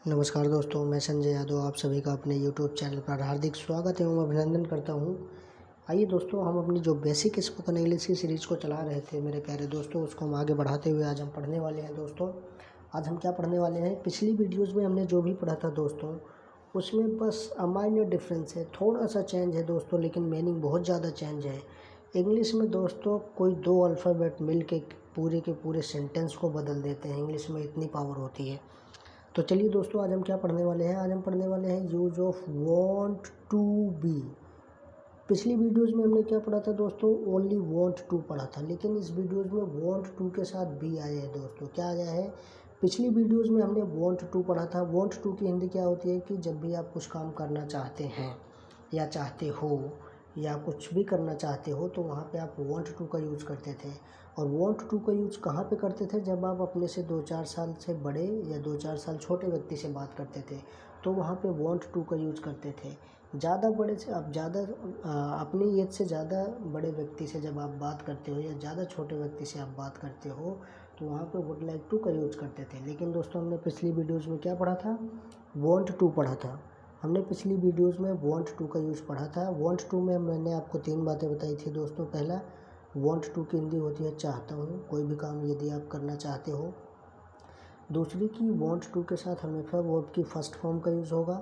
नमस्कार दोस्तों, मैं संजय यादव आप सभी का अपने YouTube चैनल पर हार्दिक स्वागत एवं अभिनंदन करता हूं। आइए दोस्तों, हम अपनी जो बेसिक स्पोकन इंग्लिश की सीरीज़ को चला रहे थे मेरे प्यारे दोस्तों, उसको हम आगे बढ़ाते हुए आज हम पढ़ने वाले हैं दोस्तों। आज हम क्या पढ़ने वाले हैं? पिछली वीडियोज़ में हमने जो भी पढ़ा था दोस्तों, उसमें बस माइनर डिफरेंस है, थोड़ा सा चेंज है दोस्तों, लेकिन मीनिंग बहुत ज़्यादा चेंज है। इंग्लिश में दोस्तों कोई दो अल्फ़ाबेट मिल के पूरे सेंटेंस को बदल देते हैं। इंग्लिश में इतनी पावर होती है। तो चलिए दोस्तों, आज हम क्या पढ़ने वाले हैं? आज हम पढ़ने वाले हैं use of want to be. पिछली वीडियोज़ में हमने क्या पढ़ा था दोस्तों? ओनली वांट टू पढ़ा था, लेकिन इस वीडियोज़ में वांट टू के साथ बी आया है दोस्तों। क्या आया है? पिछली वीडियोज़ में हमने वांट टू पढ़ा था। वांट टू की हिंदी क्या होती है कि जब भी आप कुछ काम करना चाहते हैं या चाहते हो या कुछ भी करना चाहते हो तो वहाँ पे आप वांट टू का यूज़ करते थे। और वांट टू का यूज़ कहाँ पे करते थे? जब आप अपने से 2-4 साल से बड़े या 2-4 साल छोटे व्यक्ति से बात करते थे तो वहाँ पे वांट टू का यूज़ करते थे। ज़्यादा बड़े से आप ज़्यादा अपनी एज से ज़्यादा बड़े व्यक्ति से जब आप बात करते हो या ज़्यादा छोटे व्यक्ति से आप बात करते हो तो वहाँ पे वुड लाइक टू का यूज़ करते थे। लेकिन दोस्तों हमने पिछली वीडियोज़ में क्या पढ़ा था? वांट टू पढ़ा था। हमने पिछली वीडियोज़ में वांट टू का यूज़ पढ़ा था। वांट टू में मैंने आपको 3 बातें बताई थी दोस्तों। पहला, वांट टू की हिंदी होती है चाहता हूँ, कोई भी काम यदि आप करना चाहते हो। दूसरी की वांट टू के साथ हमेशा वर्ब की फर्स्ट फॉर्म का यूज़ होगा।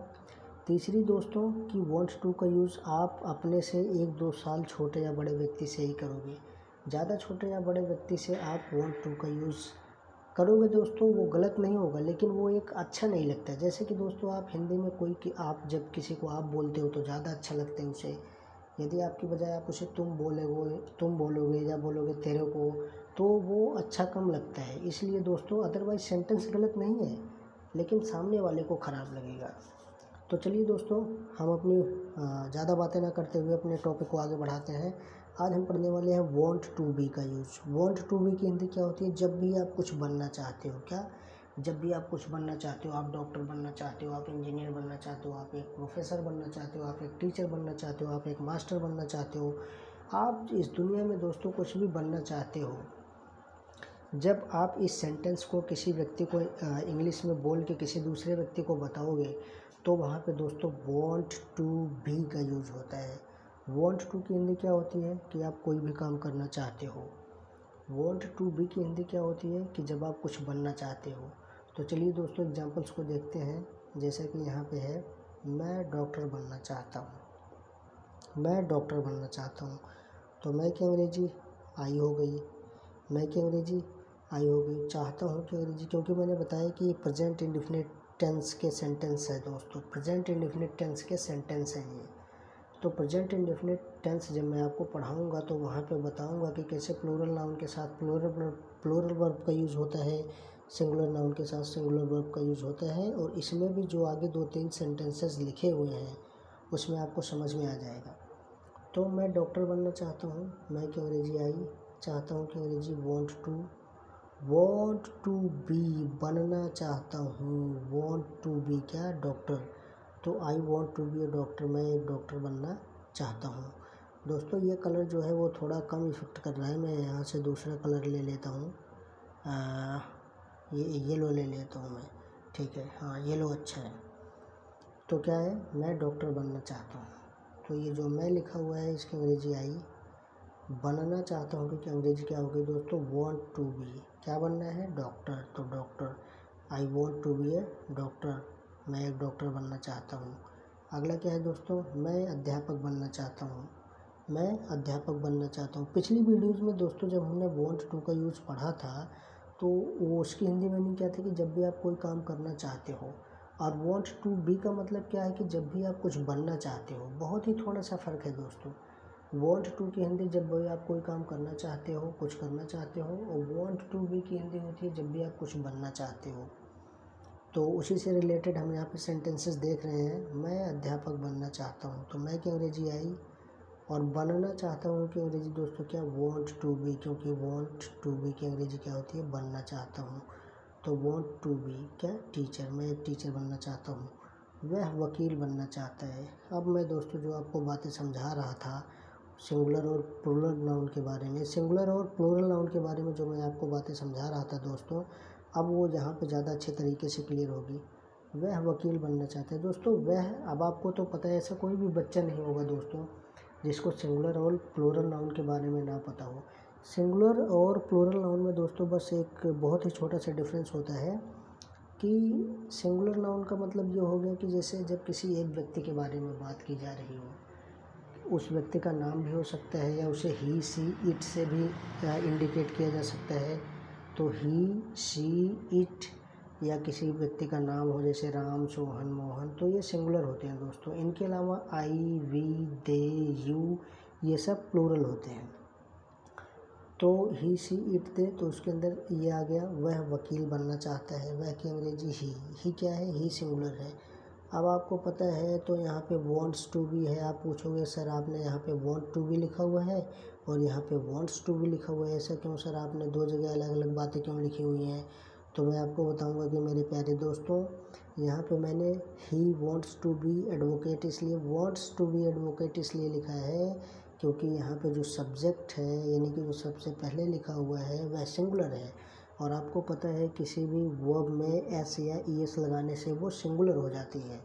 तीसरी दोस्तों कि वांट टू का यूज़ आप अपने से 1-2 साल छोटे या बड़े व्यक्ति से ही करोगे। ज़्यादा छोटे या बड़े व्यक्ति से आप वांट टू का यूज़ करोगे दोस्तों, वो गलत नहीं होगा, लेकिन वो एक अच्छा नहीं लगता। जैसे कि दोस्तों आप हिंदी में कोई कि आप जब किसी को आप बोलते हो तो ज़्यादा अच्छा लगता है उसे। यदि आपकी बजाय आप उसे तुम बोलोगे या बोलोगे तेरे को, तो वो अच्छा कम लगता है। इसलिए दोस्तों अदरवाइज़ सेंटेंस गलत नहीं है, लेकिन सामने वाले को ख़राब लगेगा। तो चलिए दोस्तों, हम अपनी ज़्यादा बातें ना करते हुए अपने टॉपिक को आगे बढ़ाते हैं। आज हम पढ़ने वाले हैं वांट टू बी का यूज़। वांट टू बी की हिंदी क्या होती है? जब भी आप कुछ बनना चाहते हो। क्या? जब भी आप कुछ बनना चाहते हो, आप डॉक्टर बनना चाहते हो, आप इंजीनियर बनना चाहते हो, आप एक प्रोफेसर बनना चाहते हो, आप एक टीचर बनना चाहते हो, आप एक मास्टर बनना चाहते हो, आप इस दुनिया में दोस्तों कुछ भी बनना चाहते हो। जब आप इस सेंटेंस को किसी व्यक्ति को इंग्लिश में बोल के किसी दूसरे व्यक्ति को बताओगे तो वहाँ पे दोस्तों वांट टू बी का यूज़ होता है। वांट टू की हिंदी क्या होती है कि आप कोई भी काम करना चाहते हो। वांट टू बी की हिंदी क्या होती है कि जब आप कुछ बनना चाहते हो। तो चलिए दोस्तों एग्जांपल्स को देखते हैं। जैसे कि यहाँ पे है, मैं डॉक्टर बनना चाहता हूँ। मैं डॉक्टर बनना चाहता हूँ। तो मैं की अंग्रेजी आई हो गई। मैं की अंग्रेजी आई हो गई। चाहता हूँ की अंग्रेजी, क्योंकि मैंने बताया कि प्रेजेंट इंडेफिनिट टेंस के सेंटेंस है दोस्तों। प्रेजेंट इंडेफिनिट टेंस के सेंटेंस हैं ये। तो प्रेजेंट इंडेफिनिट टेंस जब मैं आपको पढ़ाऊँगा तो वहाँ पे बताऊँगा कि कैसे प्लूरल नाउन के साथ प्लूरल वर्ब का यूज़ होता है, सिंगुलर नाउन के साथ सिंगुलर वर्ब का यूज़ होता है। और इसमें भी जो आगे 2-3 सेंटेंसेस लिखे हुए हैं उसमें आपको समझ में आ जाएगा। तो मैं डॉक्टर बनना चाहता हूँ, मैं की अंग्रेजी आई। चाहता हूँ की अंग्रेजी वॉन्ट टू बी, बनना चाहता हूँ। वॉन्ट टू बी क्या? डॉक्टर। तो I want to be a doctor, मैं एक डॉक्टर बनना चाहता हूँ। दोस्तों ये कलर जो है वो थोड़ा कम इफ़ेक्ट कर रहा है, मैं यहाँ से दूसरा कलर ले लेता हूँ। ये येलो ले लेता हूँ मैं। ठीक है, हाँ येलो अच्छा है। तो क्या है? मैं डॉक्टर बनना चाहता हूँ। तो ये जो मैं लिखा हुआ है इसकी अंग्रेजी आई। बनना चाहता हूँ क्योंकि अंग्रेजी क्या होगी दोस्तों? Want to be. क्या बनना है? डॉक्टर। तो doctor, I want to be a doctor, मैं एक डॉक्टर बनना चाहता हूँ। अगला क्या है दोस्तों? मैं अध्यापक बनना चाहता हूँ। मैं अध्यापक बनना चाहता हूँ। पिछली वीडियोज़ में दोस्तों जब हमने वॉन्ट टू का यूज़ पढ़ा था तो वो उसकी हिंदी मीनिंग क्या थी कि जब भी आप कोई काम करना चाहते हो। और वॉन्ट टू बी का मतलब क्या है कि जब भी आप कुछ बनना चाहते हो। बहुत ही थोड़ा सा फ़र्क है दोस्तों। वॉन्ट टू की हिंदी जब भी आप कोई काम करना चाहते हो, कुछ करना चाहते हो, और वॉन्ट टू बी की हिंदी होती है जब भी आप कुछ बनना चाहते हो। तो उसी से रिलेटेड हम यहाँ पे सेंटेंसेस देख रहे हैं। मैं अध्यापक बनना चाहता हूँ, तो मैं की अंग्रेजी आई। और बनना चाहता हूँ की अंग्रेजी दोस्तों क्या? वॉन्ट टू बी, क्योंकि वॉन्ट टू बी की अंग्रेजी क्या होती है? बनना चाहता हूँ। तो वॉन्ट टू बी क्या? टीचर, मैं एक टीचर बनना चाहता हूँ। वह वकील बनना चाहता है। अब मैं दोस्तों जो आपको बातें समझा रहा था सिंगुलर और प्लूरल नाउन के बारे में, सिंगुलर और प्लूरल नाउन के बारे में जो मैं आपको बातें समझा रहा था दोस्तों, अब वो यहाँ पे ज़्यादा अच्छे तरीके से क्लियर होगी। वह वकील बनना चाहता है। दोस्तों वह, अब आपको तो पता है ऐसा कोई भी बच्चा नहीं होगा दोस्तों जिसको सिंगुलर और प्लूरल नाउन के बारे में ना पता हो। सिंगुलर और प्लूरल नाउन में दोस्तों बस एक बहुत ही छोटा सा डिफरेंस होता है कि सिंगुलर नाउन का मतलब ये हो गया कि जैसे जब किसी एक व्यक्ति के बारे में बात की जा रही हो, उस व्यक्ति का नाम भी हो सकता है या उसे ही, सी, इट से भी इंडिकेट किया जा सकता है। तो ही, सी, इट या किसी व्यक्ति का नाम हो जैसे राम, सोहन, मोहन, तो ये सिंगुलर होते हैं दोस्तों। इनके अलावा आई, वी, दे, यू, ये सब प्लूरल होते हैं। तो ही, सी, इट, दे, तो उसके अंदर ये आ गया वह वकील बनना चाहता है। वह की अंग्रेजी ही क्या है, ही सिंगुलर है। अब आपको पता है तो यहाँ पे वॉन्ट्स टू बी है। आप पूछोगे सर आपने यहाँ पे वॉन्ट टू बी लिखा हुआ है और यहाँ पे वॉन्ट्स टू बी लिखा हुआ है, ऐसा क्यों सर, आपने दो जगह अलग अलग बातें क्यों लिखी हुई हैं? तो मैं आपको बताऊंगा कि मेरे प्यारे दोस्तों, यहाँ पे मैंने he wants to be advocate इसलिए लिखा है क्योंकि यहाँ पे जो सब्जेक्ट है यानी कि जो सबसे पहले लिखा हुआ है वह सिंगुलर है। और आपको पता है किसी भी वर्ब में एस या ई एस लगाने से वो सिंगुलर हो जाती है,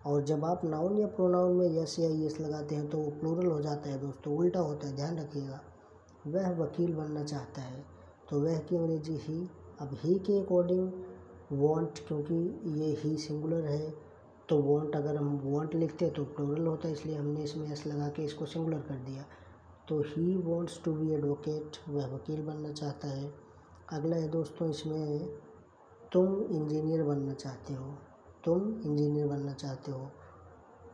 और जब आप नाउन या प्रोनाउन में एस या ई एस लगाते हैं तो वो प्लूरल हो जाता है दोस्तों, उल्टा होता है, ध्यान रखिएगा। वह वकील बनना चाहता है, तो वह की अंग्रेजी ही। अब ही के अकॉर्डिंग वॉन्ट, क्योंकि ये ही सिंगुलर है तो वॉन्ट अगर हम वॉन्ट लिखते तो प्लूरल होता है, इसलिए हमने इसमें एस लगा के इसको सिंगुलर कर दिया। तो he wants to be advocate, वह वकील बनना चाहता है। अगला है दोस्तों इसमें तुम इंजीनियर बनना चाहते हो,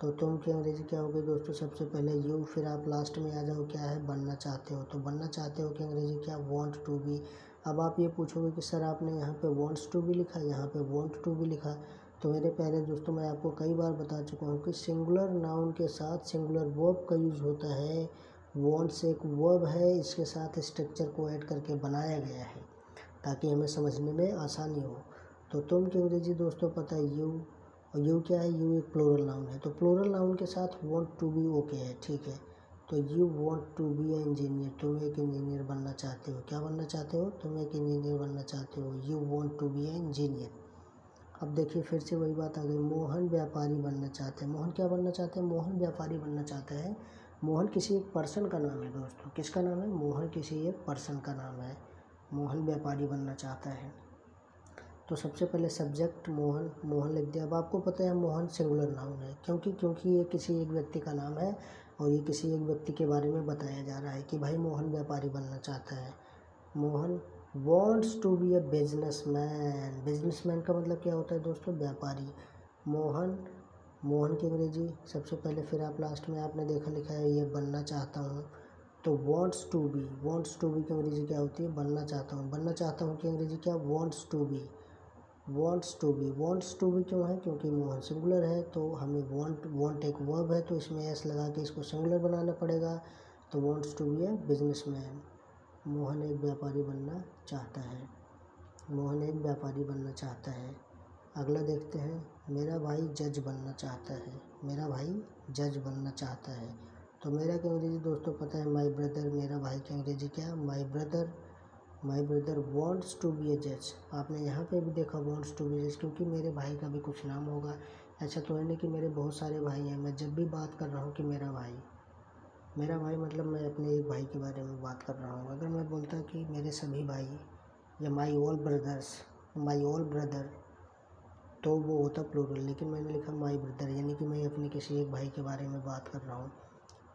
तो तुम की अंग्रेजी क्या होगी दोस्तों, सबसे पहले यू, फिर आप लास्ट में आ जाओ क्या है, बनना चाहते हो। तो बनना चाहते हो की अंग्रेजी क्या, वॉन्ट टू बी। अब आप ये पूछोगे कि सर आपने यहाँ पे वॉन्ट्स टू बी लिखा, यहाँ पे वॉन्ट टू बी लिखा। तो मेरे प्यारे दोस्तों मैं आपको कई बार बता चुका हूँ कि सिंगुलर नाउन के साथ सिंगुलर वर्ब का यूज़ होता है। वॉन्ट्स एक वर्ब है, इसके साथ स्ट्रक्चर को ऐड करके बनाया गया है ताकि हमें समझने में आसानी हो। तो तुम की अंग्रेजी दोस्तों पता है यू, और यू क्या है, यू एक प्लूरल नाउन है, तो प्लूरल नाउन के साथ वॉन्ट टू बी ओके है, ठीक है। तो you want to be a engineer, तुम एक इंजीनियर बनना चाहते हो। क्या बनना चाहते हो, तुम एक इंजीनियर बनना चाहते हो, you want to be a engineer. अब देखिए फिर से वही बात आ गई, मोहन व्यापारी बनना चाहते हैं। मोहन क्या बनना चाहते हैं, मोहन व्यापारी बनना चाहता है। मोहन किसी एक पर्सन का नाम है दोस्तों, किसका नाम है, मोहन किसी एक पर्सन का नाम है। मोहन व्यापारी बनना चाहता है। तो सबसे पहले सब्जेक्ट मोहन लिख दिया। अब आपको पता है मोहन सिंगुलर नाउन है, क्योंकि ये किसी एक व्यक्ति का नाम है और ये किसी एक व्यक्ति के बारे में बताया जा रहा है कि भाई मोहन व्यापारी बनना चाहता है। Mohan wants to be a businessman का मतलब क्या होता है दोस्तों, व्यापारी। मोहन की अंग्रेजी सबसे पहले, फिर आप लास्ट में आपने देखा लिखा है ये बनना चाहता हूँ। तो वॉन्ट्स टू बी की अंग्रेजी क्या होती है, बनना चाहता हूँ की अंग्रेजी क्या, वॉन्ट्स टू बी क्यों है, क्योंकि मोहन सिंगुलर है तो हमें वॉन्ट एक वर्ब है तो इसमें एस लगा के इसको सिंगुलर बनाना पड़ेगा। तो wants to be a businessman, Mohan एक व्यापारी बनना चाहता है। अगला देखते हैं, मेरा भाई जज बनना चाहता है। तो मेरा की अंग्रेजी दोस्तों पता है माई ब्रदर, मेरा भाई की अंग्रेजी क्या, my brother wants to be a जज। आपने यहाँ पे भी देखा वॉन्ट्स टू बी जज, क्योंकि मेरे भाई का भी कुछ नाम होगा। ऐसा तो है नहीं कि मेरे बहुत सारे भाई हैं, मैं जब भी बात कर रहा हूँ कि मेरा भाई मतलब मैं अपने एक भाई के बारे में बात कर रहा हूँ। अगर मैं बोलता कि मेरे सभी भाई या माई ऑल ब्रदर, तो वो होता प्लूरल, लेकिन मैंने लिखा माई ब्रदर, यानी कि मैं अपने किसी एक भाई के बारे में बात कर रहा हूँ।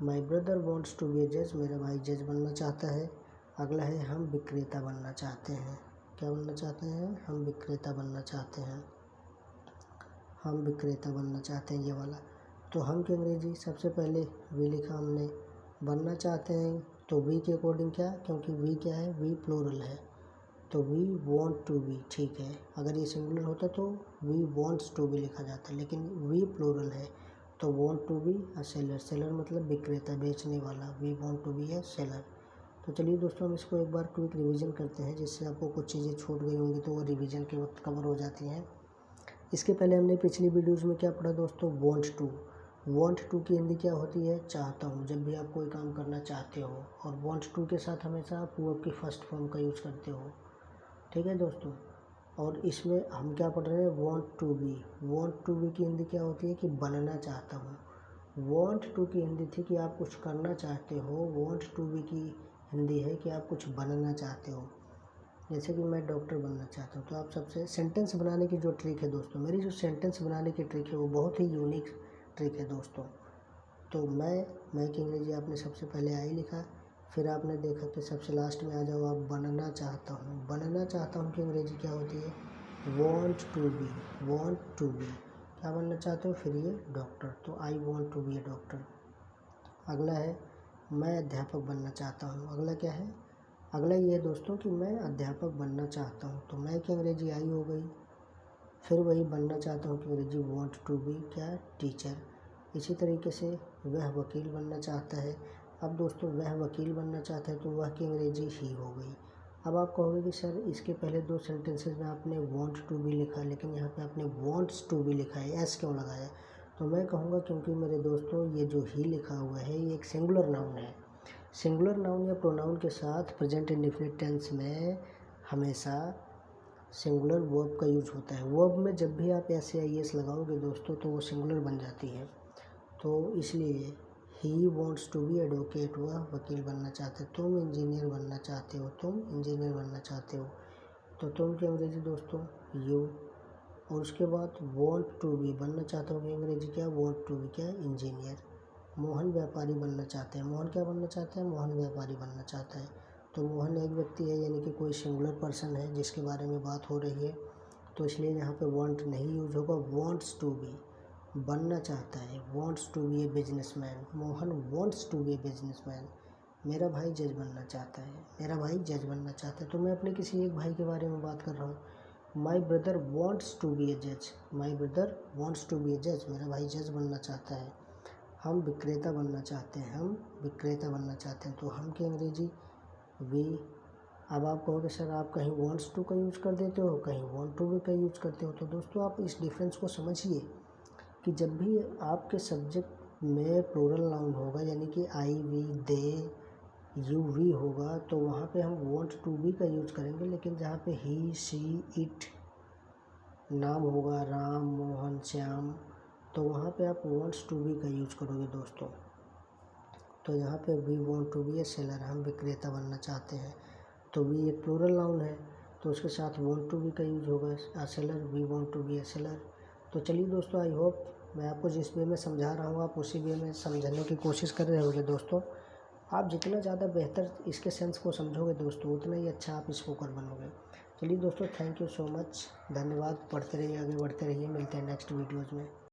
My brother wants to be a जज, मेरा भाई जज बनना चाहता है। अगला है हम विक्रेता बनना चाहते हैं। क्या बनना चाहते हैं, हम विक्रेता बनना चाहते हैं, ये वाला। तो हम की अंग्रेजी सबसे पहले वी लिखा हमने, बनना चाहते हैं तो वी के अकॉर्डिंग क्या, क्योंकि वी क्या है, वी प्लूरल है तो वी वॉन्ट टू बी, ठीक है। अगर ये सिंगुलर होता तो वी वॉन्ट्स टू बी लिखा जाता, लेकिन वी प्लूरल है तो want to be a seller मतलब विक्रेता, बेचने वाला, we want to be a seller. तो चलिए दोस्तों हम इसको एक बार क्विक रिवीजन करते हैं, जिससे आपको कुछ चीज़ें छूट गई होंगी तो वो रिवीजन के वक्त कवर हो जाती हैं। इसके पहले हमने पिछली वीडियोज़ में क्या पढ़ा दोस्तों, वॉन्ट टू की हिंदी क्या होती है, चाहता हूँ। जब भी आप कोई काम करना चाहते हो, और वॉन्ट टू के साथ हमेशा आप वर्ब की फर्स्ट फॉर्म का यूज़ करते हो, ठीक है दोस्तों। और इसमें हम क्या पढ़ रहे हैं, want to be. Want to be की हिंदी क्या होती है कि बनना चाहता हूँ। वांट टू की हिंदी थी कि आप कुछ करना चाहते हो। वांट टू बी की हिंदी है कि आप कुछ बनना चाहते हो। जैसे कि मैं डॉक्टर बनना चाहता हूँ, तो आप सबसे सेंटेंस बनाने की जो ट्रिक है दोस्तों, मेरी जो सेंटेंस बनाने की ट्रिक है वो बहुत ही यूनिक ट्रिक है दोस्तों। तो मैं की अंग्रेजी आपने सबसे पहले आई लिखा, फिर आपने देखा कि सबसे लास्ट में आ जाओ आप बनना चाहता हूँ। बनना चाहता हूँ की अंग्रेजी क्या होती है, want to be. Want to be क्या बनना चाहते हो, फिर ये डॉक्टर, तो I want to be a doctor. अगला है मैं अध्यापक बनना चाहता हूँ। अगला क्या है, अगला ये है दोस्तों कि मैं अध्यापक बनना चाहता हूँ, तो मैं की अंग्रेजी आई हो गई। फिर वही बनना चाहता हूँ कि अंग्रेजी वॉन्ट टू बी क्या, टीचर। इसी तरीके से वह वकील बनना चाहता है। अब दोस्तों वह वकील बनना चाहता है तो वह की अंग्रेजी ही हो गई। अब आप कहोगे कि सर इसके पहले दो सेंटेंसेस में आपने वॉन्ट टू बी लिखा, लेकिन यहाँ पे आपने वॉन्ट्स टू बी लिखा है, एस क्यों लगाया। तो मैं कहूँगा क्योंकि मेरे दोस्तों ये जो ही लिखा हुआ है ये एक सिंगुलर नाउन है। सिंगुलर नाउन या प्रोनाउन के साथ प्रेजेंट इंडेफिनिट टेंस में हमेशा सिंगुलर वर्ब का यूज होता है। वर्ब में जब भी आप एस या एस लगाओगे दोस्तों तो वो सिंगुलर बन जाती है। तो इसलिए he wants to be advocate, वह वकील बनना चाहते हो। तुम इंजीनियर बनना चाहते हो, तुम इंजीनियर बनना चाहते हो, तो तुम की अंग्रेजी दोस्तों यू। और उसके बाद वॉन्ट टू बी बनना चाहते हो कि अंग्रेजी क्या, वॉन्ट टू बी क्या, इंजीनियर। मोहन व्यापारी बनना चाहते हैं। मोहन क्या बनना चाहते हैं, मोहन व्यापारी बनना चाहता है। तो मोहन एक व्यक्ति है, यानी कि कोई सिंगुलर पर्सन है जिसके बारे में बात हो रही है, तो इसलिए यहाँ पे वांट नहीं यूज होगा, वांट्स टू बी बनना चाहता है। Wants to be a businessman, Mohan wants to be a businessman. मेरा भाई जज बनना चाहता है, मेरा भाई जज बनना चाहता है, तो मैं अपने किसी एक भाई के बारे में बात कर रहा हूँ। My brother wants to be a जज, माई brother wants to be a जज, मेरा भाई जज बनना चाहता है। हम विक्रेता बनना चाहते हैं, हम विक्रेता बनना चाहते हैं, तो हम की अंग्रेजी वी। अब आप कहोगे सर आप कहीं वॉन्ट्स टू का यूज़ कर देते हो, कहीं वॉन्ट टू भी का यूज़ करते हो। तो दोस्तों आप इस डिफरेंस को समझिए कि जब भी आपके सब्जेक्ट में प्लूरल नाउन होगा, यानी कि आई वी दे यू वी होगा, तो वहाँ पे हम वॉन्ट टू बी का यूज़ करेंगे। लेकिन जहाँ पे ही शी इट नाम होगा, राम मोहन श्याम, तो वहाँ पे आप वॉन्ट्स टू बी का यूज़ करोगे दोस्तों। तो यहाँ पे we want to be a seller, हम विक्रेता बनना चाहते हैं, तो वी एक प्लूरल नाउन है तो उसके साथ वॉन्ट टू बी का यूज होगा, a seller, we want to be a seller. तो चलिए दोस्तों, आई होप मैं आपको जिस वे में समझा रहा हूँ आप उसी वे में समझने की कोशिश कर रहे होंगे दोस्तों। आप जितना ज़्यादा बेहतर इसके सेंस को समझोगे दोस्तों उतना ही अच्छा आप स्पोकन बनोगे। चलिए दोस्तों, थैंक यू सो मच, धन्यवाद। पढ़ते रहिए, आगे बढ़ते रहिए, मिलते हैं नेक्स्ट वीडियोज़ में।